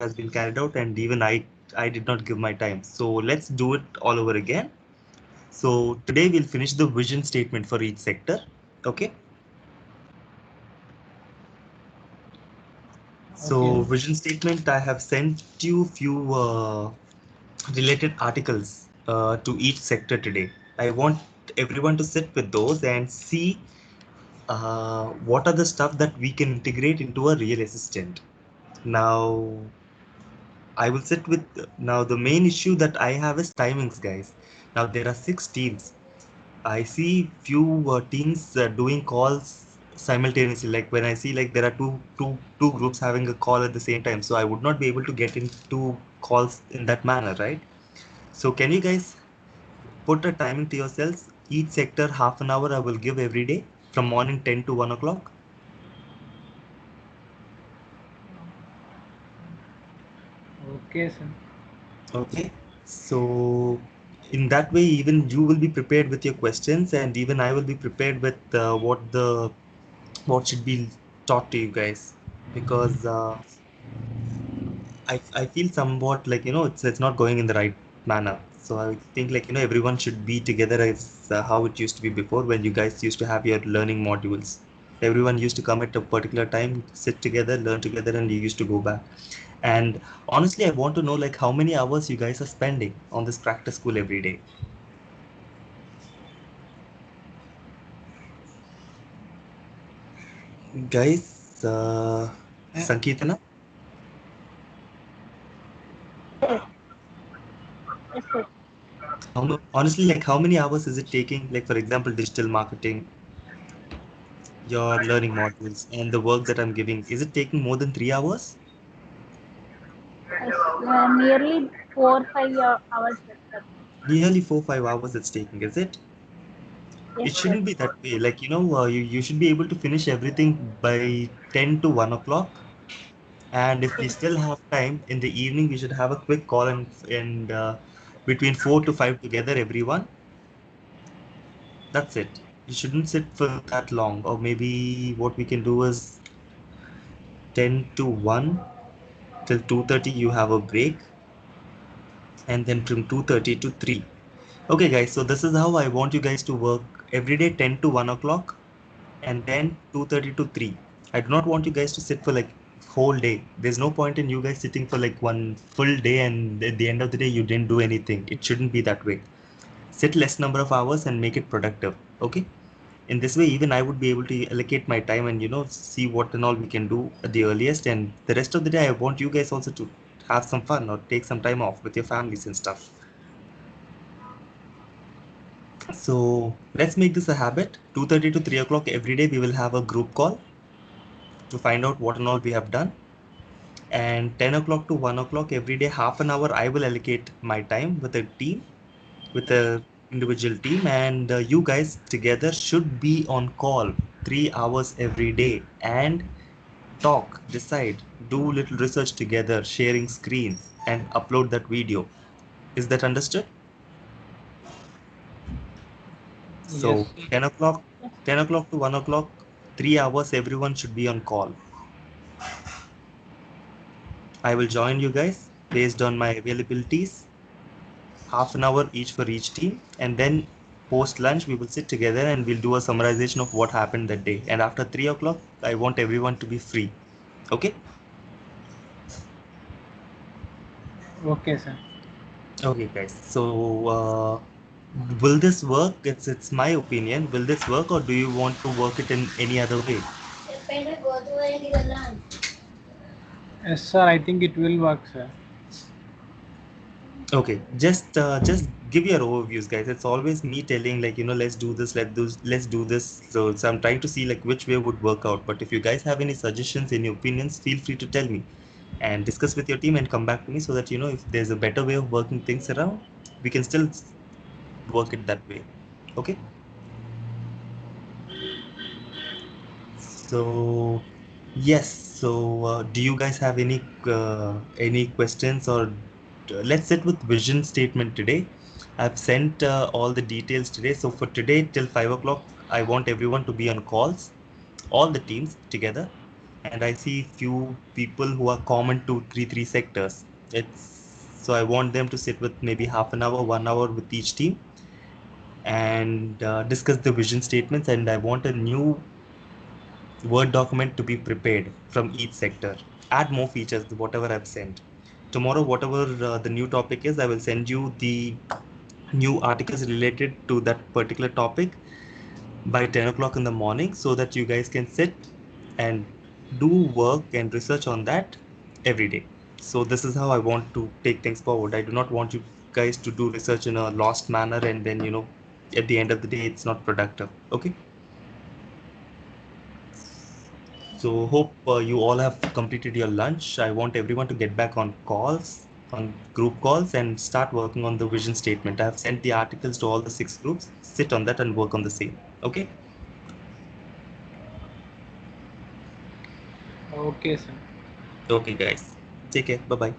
has been carried out, and even I did not give my time. So let's do it all over again. So today we'll finish the vision statement for each sector. Okay. So Okay. vision statement, I have sent you few related articles to each sector today. I want everyone to sit with those and see what are the stuff that we can integrate into a real assistant. Now, I will sit with now the main issue that I have is timings, guys. Now there are 6 teams. I see few teams doing calls simultaneously. Like when I see like there are two groups having a call at the same time, so I would not be able to get into calls in that manner, right? So can you guys put a timing to yourselves? Each sector half an hour I will give every day from morning 10 to 1 o'clock. Okay, sir. Okay. So in that way, even you will be prepared with your questions, and even I will be prepared with what should be taught to you guys, because I feel somewhat like it's not going in the right manner. So I think like everyone should be together as how it used to be before, when you guys used to have your learning modules. Everyone used to come at a particular time, sit together, learn together, and you used to go back. And honestly, I want to know like how many hours you guys are spending on this practice school every day. Guys, Sankitana, Yes, sir. honestly, like how many hours is it taking? Like for example, digital marketing, your learning modules, and the work that I'm giving. Is it taking more than 3 hours? Yes, nearly 4 5 hours, sir. Nearly 4 5 hours it's taking, is it? Yes, It sir. shouldn't be that way. Like you should be able to finish everything by 10 to 1 o'clock. And if we still have time in the evening, we should have a quick call and between 4 to 5 together, everyone. That's it. You shouldn't sit for that long. Or maybe what we can do is 10 to 1 till 2:30 you have a break, and then from 2:30 to 3. Okay guys, so this is how I want you guys to work every day, 10 to 1 o'clock, and then 2:30 to 3. I do not want you guys to sit for like whole day. There's no point in you guys sitting for like one full day and at the end of the day you didn't do anything. It shouldn't be that way. Sit less number of hours and make it productive. Okay? In this way, even I would be able to allocate my time and see what and all we can do at the earliest. And the rest of the day, I want you guys also to have some fun or take some time off with your families and stuff. So let's make this a habit. 2:30 to 3 o'clock every day, we will have a group call to find out what and all we have done. And 10 o'clock to 1 o'clock every day, half an hour, I will allocate my time with a team, with a individual team, and you guys together should be on call 3 hours every day and talk, decide, do little research together, sharing screens, and upload that video. Is that understood? So Yes. 10 o'clock, Yes, 10 o'clock to 1 o'clock, 3 hours, everyone should be on call. I will join you guys based on my availabilities, half an hour each for each team, and then post lunch we will sit together and we'll do a summarization of what happened that day. And after 3 o'clock, I want everyone to be free. Okay? Okay, sir. Okay, guys. So, will this work? It's my opinion. Will this work, or do you want to work it in any other way? Yes, sir. I think it will work, sir. Okay, just give your overviews, guys. It's always me telling like let's do this, let's do this. So I'm trying to see like which way would work out. But if you guys have any suggestions, any opinions, feel free to tell me and discuss with your team and come back to me so that if there's a better way of working things around, we can still work it that way. Okay. So yes. So do you guys have any questions, or let's sit with vision statement today. I've sent all the details today. So for today till 5 o'clock, I want everyone to be on calls, all the teams together. and I see few people who are common to three sectors. So I want them to sit with maybe half an hour, 1 hour with each team and discuss the vision statements. And I want a new Word document to be prepared from each sector. Add more features, whatever I've sent. Tomorrow, whatever the new topic is, I will send you the new articles related to that particular topic by 10 o'clock in the morning so that you guys can sit and do work and research on that every day. So this is how I want to take things forward. I do not want you guys to do research in a lost manner and then, at the end of the day, it's not productive. Okay. So hope you all have completed your lunch. I want everyone to get back on calls, on group calls, and start working on the vision statement. I have sent the articles to all the 6 groups. Sit on that and work on the same. Okay. Okay, sir. Okay, guys. Take care. Bye bye.